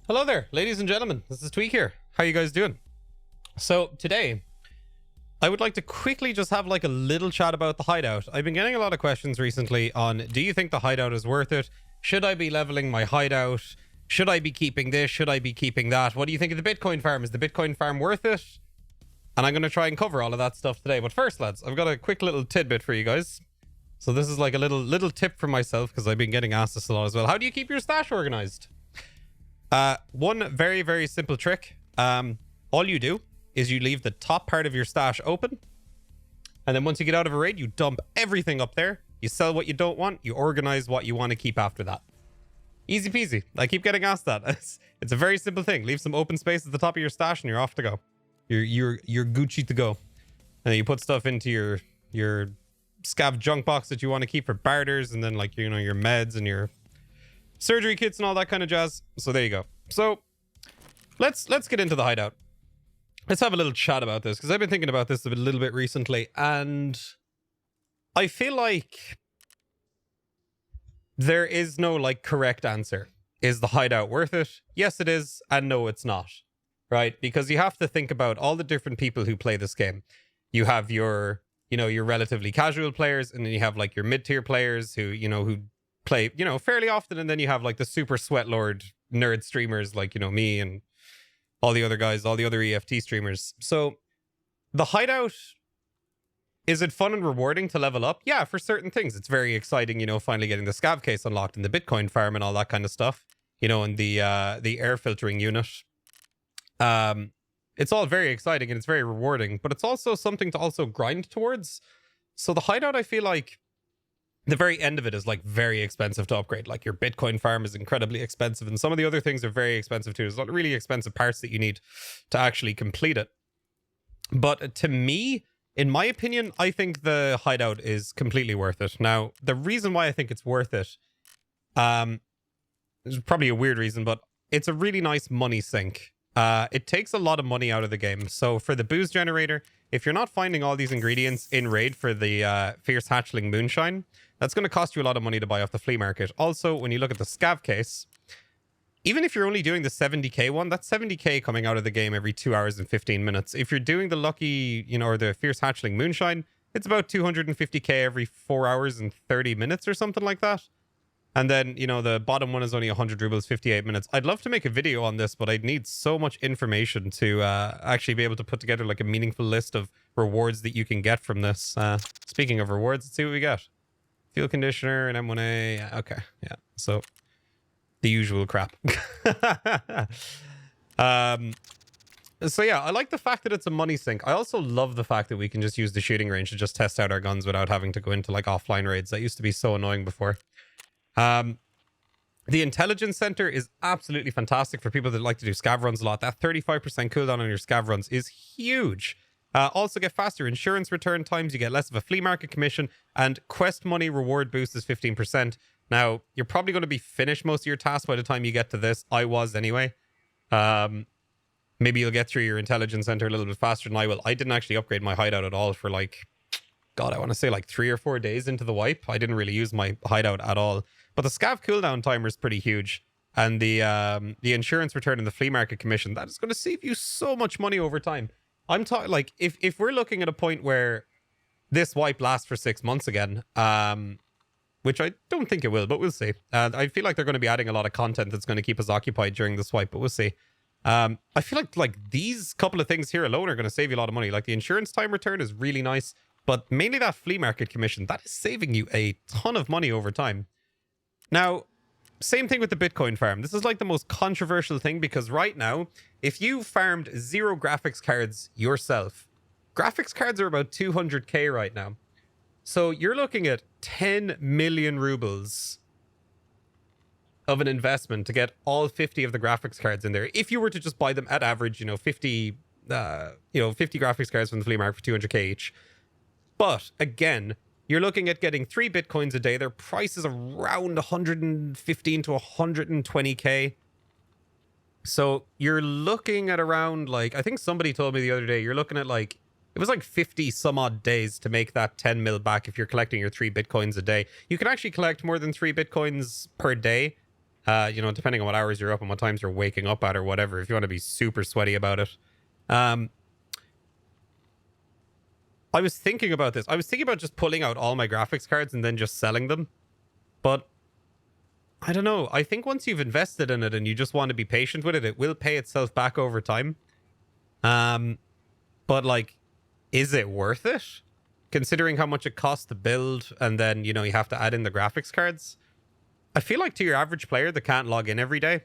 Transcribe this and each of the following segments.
Hello there, ladies and gentlemen. This is TweaK here. How you guys doing? So today, I would like to quickly just have like a little chat about the hideout. I've been getting a lot of questions recently on, do you think the hideout is worth it? Should I be leveling my hideout? Should I be keeping this? Should I be keeping that? What do you think of the Bitcoin farm? Is the Bitcoin farm worth it? And I'm going to try and cover all of that stuff today. But first, lads, I've got a quick little tidbit for you guys. So this is like a little tip for myself because I've been getting asked this a lot as well. How do you keep your stash organized? One very, very simple trick. All you do is you leave the top part of your stash open. And then once you get out of a raid, you dump everything up there. You sell what you don't want. You organize what you want to keep after that. Easy peasy. I keep getting asked that. It's a very simple thing. Leave some open space at the top of your stash and you're off to go. You're Gucci to go. And then you put stuff into your scav junk box that you want to keep for barters, and then like, you know, your meds and your surgery kits and all that kind of jazz. So there you go. So let's get into the hideout. Let's have a little chat about this because I've been thinking about this a little bit recently, and I feel like there is no like correct answer. Is the hideout worth it? Yes, it is, and no, it's not. Right? Because you have to think about all the different people who play this game. You have your, you know, your relatively casual players, and then you have like your mid-tier players who, you know, who play, you know, fairly often, and then you have like the super sweatlord nerd streamers like, you know, me and all the other guys, all the other EFT streamers. So the hideout, is it fun and rewarding to level up? Yeah, for certain things. It's very exciting, you know, finally getting the scav case unlocked and the Bitcoin farm and all that kind of stuff, you know, and the air filtering unit. It's all very exciting and it's very rewarding, but it's also something to also grind towards. So the hideout, I feel like the very end of it is like very expensive to upgrade. Like your Bitcoin farm is incredibly expensive, and some of the other things are very expensive too. There's a lot of really expensive parts that you need to actually complete it. But to me, in my opinion, I think the hideout is completely worth it. Now, the reason why I think it's worth it, is probably a weird reason, but it's a really nice money sink. It takes a lot of money out of the game. So for the booze generator, if you're not finding all these ingredients in raid for the Fierce Hatchling Moonshine, that's going to cost you a lot of money to buy off the flea market. Also, when you look at the scav case, even if you're only doing the 70k one, that's 70k coming out of the game every 2 hours and 15 minutes. If you're doing the lucky, you know, or the Fierce Hatchling Moonshine, it's about 250k every 4 hours and 30 minutes or something like that. And then, you know, the bottom one is only 100 rubles, 58 minutes. I'd love to make a video on this, but I'd need so much information to actually be able to put together like a meaningful list of rewards that you can get from this. Speaking of rewards, let's see what we got. Fuel conditioner and M1A. Yeah, okay, yeah. So the usual crap. So yeah, I like the fact that it's a money sink. I also love the fact that we can just use the shooting range to just test out our guns without having to go into like offline raids. That used to be so annoying before. The intelligence center is absolutely fantastic for people that like to do scav runs a lot. That 35% cooldown on your scav runs is huge. Also get faster insurance return times. You get less of a flea market commission, and quest money reward boost is 15%. Now, you're probably going to be finished most of your tasks by the time you get to this. I was anyway. Maybe you'll get through your intelligence center a little bit faster than I will. I didn't actually upgrade my hideout at all for like, God, I want to say like 3 or 4 days into the wipe. I didn't really use my hideout at all. But the scav cooldown timer is pretty huge. And the insurance return and the flea market commission, that is going to save you so much money over time. I'm talking like, if we're looking at a point where this wipe lasts for 6 months again, which I don't think it will, but we'll see. I feel like they're going to be adding a lot of content that's going to keep us occupied during this wipe, but we'll see. I feel like these couple of things here alone are going to save you a lot of money. Like the insurance time return is really nice, but mainly that flea market commission, that is saving you a ton of money over time. Now, same thing with the Bitcoin farm. This is like the most controversial thing because right now, if you farmed 0 graphics cards yourself, graphics cards are about 200k right now. So you're looking at 10 million rubles of an investment to get all 50 of the graphics cards in there. If you were to just buy them at average, 50 graphics cards from the flea market for 200k each. But again, you're looking at getting 3 Bitcoins a day. Their price is around 115 to 120k. So you're looking at around like, I think somebody told me the other day, you're looking at like, it was like 50 some odd days to make that 10 mil back if you're collecting your 3 Bitcoins a day. You can actually collect more than 3 Bitcoins per day. You know, depending on what hours you're up and what times you're waking up at or whatever, if you want to be super sweaty about it. I was thinking about this. I was thinking about just pulling out all my graphics cards and then just selling them. But I don't know. I think once you've invested in it and you just want to be patient with it, it will pay itself back over time. But like, is it worth it? Considering how much it costs to build and then, you know, you have to add in the graphics cards. I feel like to your average player that can't log in every day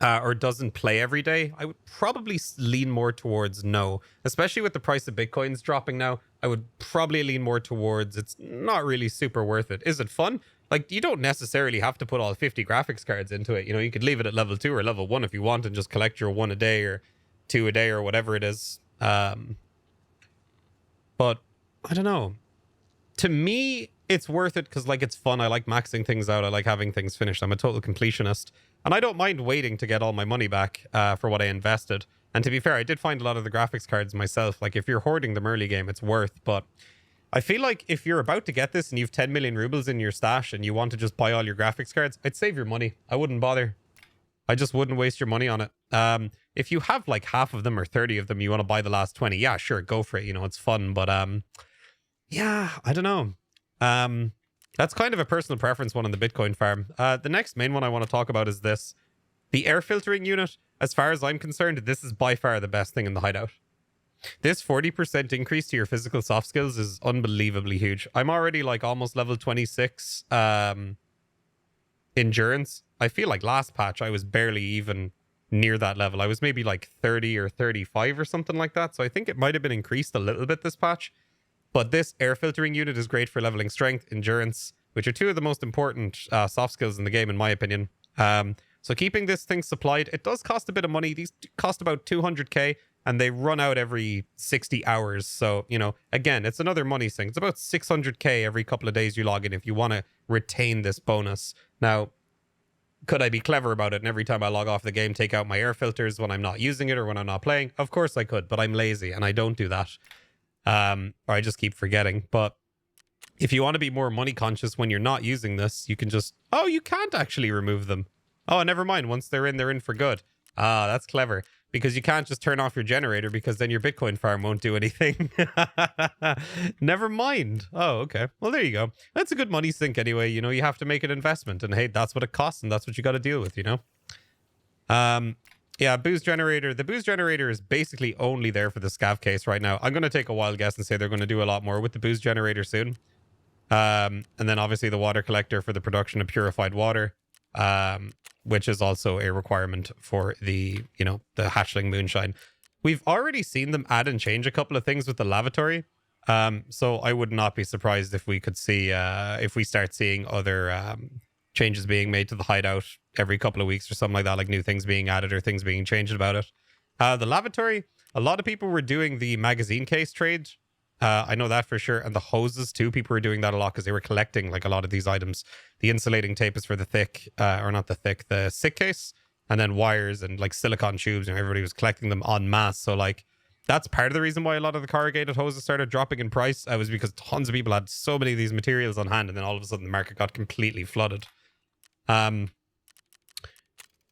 or doesn't play every day, I would probably lean more towards no. Especially with the price of Bitcoins dropping now, I would probably lean more towards it's not really super worth it. Is it fun? Like, you don't necessarily have to put all 50 graphics cards into it. You know, you could leave it at level 2 or level 1 if you want and just collect your 1 a day or 2 a day or whatever it is. But I don't know. To me, it's worth it because, like, it's fun. I like maxing things out. I like having things finished. I'm a total completionist. And I don't mind waiting to get all my money back for what I invested. And to be fair, I did find a lot of the graphics cards myself. Like, if you're hoarding them early game, it's worth. But I feel like if you're about to get this and you've 10 million rubles in your stash and you want to just buy all your graphics cards, I'd save your money. I wouldn't bother. I just wouldn't waste your money on it. If you have like half of them or 30 of them, you want to buy the last 20, yeah, sure, go for it. You know, it's fun. But yeah, I don't know. That's kind of a personal preference one on the Bitcoin farm. The next main one I want to talk about is this. The air filtering unit, as far as I'm concerned, this is by far the best thing in the hideout. This 40% increase to your physical soft skills is unbelievably huge. I'm already like almost level 26 endurance. I feel like last patch I was barely even near that level. I was maybe like 30 or 35 or something like that. So I think it might have been increased a little bit this patch. But this air filtering unit is great for leveling strength, endurance, which are two of the most important soft skills in the game, in my opinion. So keeping this thing supplied, it does cost a bit of money. These cost about 200k, and they run out every 60 hours. So, you know, again, it's another money thing. It's about 600k every couple of days you log in if you want to retain this bonus. Now, could I be clever about it and every time I log off the game, take out my air filters when I'm not using it or when I'm not playing? Of course I could, but I'm lazy and I don't do that. Or I just keep forgetting. But if you want to be more money conscious when you're not using this, you can just... Oh, you can't actually remove them. Oh, never mind. Once they're in for good. Ah, that's clever. Because you can't just turn off your generator because then your Bitcoin farm won't do anything. Never mind. Oh, okay. Well, there you go. That's a good money sink anyway. You know, you have to make an investment. And hey, that's what it costs and that's what you got to deal with, you know? Yeah, booze generator. The booze generator is basically only there for the scav case right now. I'm going to take a wild guess and say they're going to do a lot more with the booze generator soon. And then obviously the water collector for the production of purified water. Which is also a requirement for the, you know, the hatchling moonshine. We've already seen them add and change a couple of things with the lavatory. So I would not be surprised if we could see, if we start seeing other changes being made to the hideout every couple of weeks or something like that, like new things being added or things being changed about it. The lavatory, a lot of people were doing the magazine case trade. I know that for sure. And the hoses too. People were doing that a lot because they were collecting like a lot of these items. The insulating tape is for the thick, or not the thick, the sick case. And then wires and like silicone tubes, and everybody was collecting them en masse. So like that's part of the reason why a lot of the corrugated hoses started dropping in price. Was because tons of people had so many of these materials on hand, and then all of a sudden the market got completely flooded.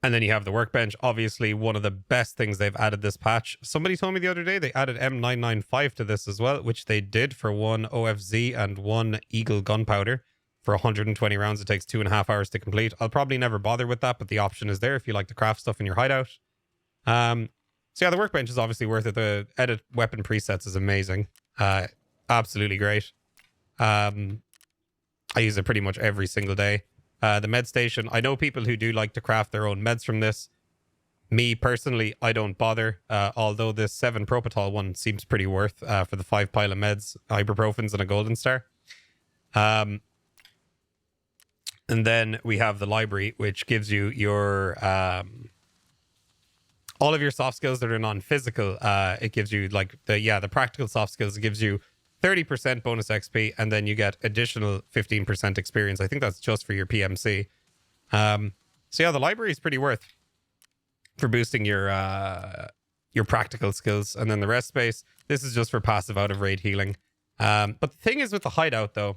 And then you have the workbench, obviously one of the best things they've added this patch. Somebody told me the other day they added M995 to this as well, which they did for one OFZ and one Eagle gunpowder. For 120 rounds, it takes 2.5 hours to complete. I'll probably never bother with that, but the option is there if you like to craft stuff in your hideout. So yeah, the workbench is obviously worth it. The edit weapon presets is amazing. Absolutely great. I use it pretty much every single day. The med station, I know people who do like to craft their own meds from this. Me, personally, I don't bother. Although this 7 Propitol one seems pretty worth for the 5 pile of meds, ibuprofens, and a golden star. And then we have the library, which gives you your... all of your soft skills that are non-physical. It gives you, like, the practical soft skills. It gives you 30% bonus XP, and then you get additional 15% experience. I think that's just for your PMC. So yeah, the library is pretty worth for boosting your practical skills. And then the rest space, this is just for passive out of raid healing. But the thing is with the hideout though,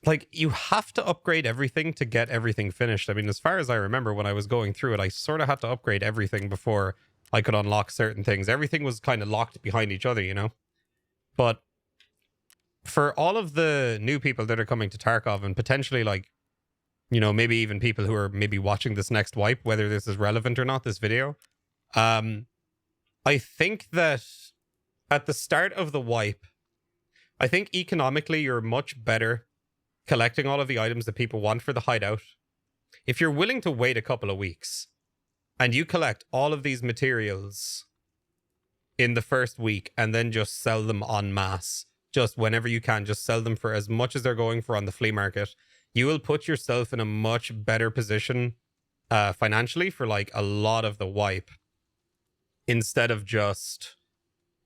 like, you have to upgrade everything to get everything finished. I mean, as far as I remember, when I was going through it, I sort of had to upgrade everything before I could unlock certain things. Everything was kind of locked behind each other, you know? But for all of the new people that are coming to Tarkov, and potentially, like, you know, maybe even people who are maybe watching this next wipe, whether this is relevant or not, this video, I think that at the start of the wipe, I think economically you're much better collecting all of the items that people want for the hideout. If you're willing to wait a couple of weeks and you collect all of these materials in the first week and then just sell them en masse, just whenever you can, just sell them for as much as they're going for on the flea market, you will put yourself in a much better position financially for like a lot of the wipe, instead of just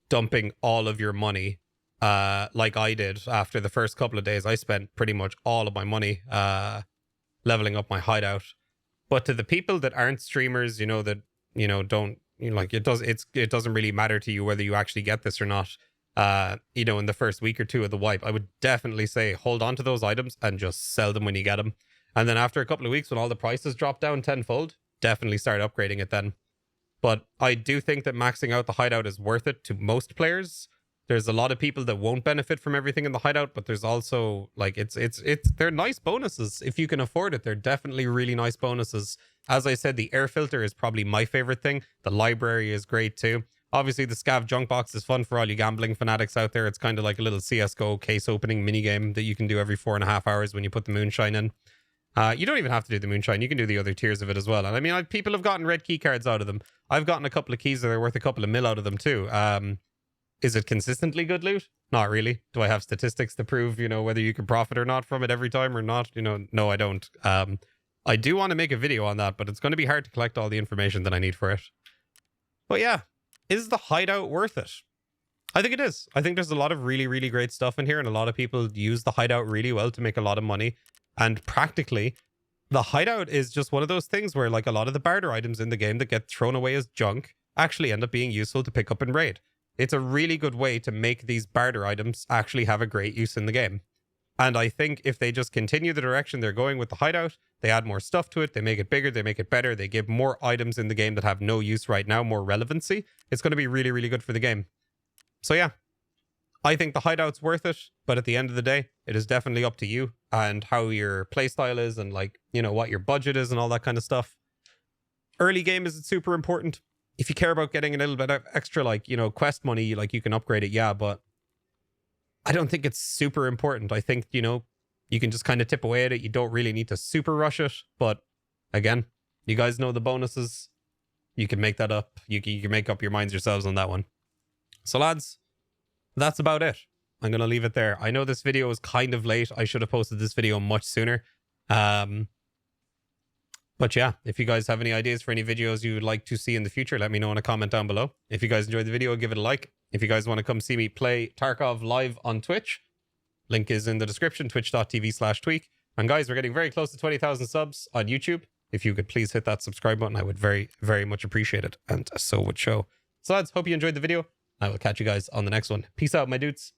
dumping all of your money like I did. After the first couple of days, I spent pretty much all of my money leveling up my hideout. But to the people that aren't streamers, you know, that, you know, don't, you know, like, it doesn't really matter to you whether you actually get this or not, you know, in the first week or two of the wipe, I would definitely say hold on to those items and just sell them when you get them. And then after a couple of weeks, when all the prices drop down tenfold, definitely start upgrading it then. But I do think that maxing out the hideout is worth it to most players. There's a lot of people that won't benefit from everything in the hideout, but there's also, like, they're nice bonuses. If you can afford it, they're definitely really nice bonuses. As I said, the air filter is probably my favorite thing. The library is great too. Obviously, the scav junk box is fun for all you gambling fanatics out there. It's kind of like a little CSGO case opening minigame that you can do every 4.5 hours when you put the moonshine in. You don't even have to do the moonshine. You can do the other tiers of it as well. And I mean, people have gotten red key cards out of them. I've gotten a couple of keys that are worth a couple of mil out of them too. Is it consistently good loot? Not really. Do I have statistics to prove, you know, whether you can profit or not from it every time or not? You know, no, I don't. I do want to make a video on that, but it's going to be hard to collect all the information that I need for it. But yeah, is the hideout worth it? I think it is. I think there's a lot of really, really great stuff in here, and a lot of people use the hideout really well to make a lot of money. And practically, the hideout is just one of those things where, like, a lot of the barter items in the game that get thrown away as junk actually end up being useful to pick up and raid. It's a really good way to make these barter items actually have a great use in the game. And I think if they just continue the direction they're going with the hideout, they add more stuff to it, they make it bigger, they make it better, they give more items in the game that have no use right now, more relevancy, it's going to be really, really good for the game. So yeah, I think the hideout's worth it, but at the end of the day, it is definitely up to you and how your playstyle is and, like, you know, what your budget is and all that kind of stuff. Early game is super important. If you care about getting a little bit of extra, like, you know, quest money, like, you can upgrade it, yeah, but I don't think it's super important. I think, you know, you can just kind of tip away at it. You don't really need to super rush it, but again, you guys know the bonuses. You can make that up. You can make up your minds yourselves on that one. So lads, that's about it. I'm going to leave it there. I know this video is kind of late. I should have posted this video much sooner. But yeah, if you guys have any ideas for any videos you would like to see in the future, let me know in a comment down below. If you guys enjoyed the video, give it a like. If you guys want to come see me play Tarkov live on Twitch, link is in the description, twitch.tv/TweaK. And guys, we're getting very close to 20,000 subs on YouTube. If you could please hit that subscribe button, I would very, very much appreciate it. And so would show. So lads, hope you enjoyed the video. I will catch you guys on the next one. Peace out, my dudes.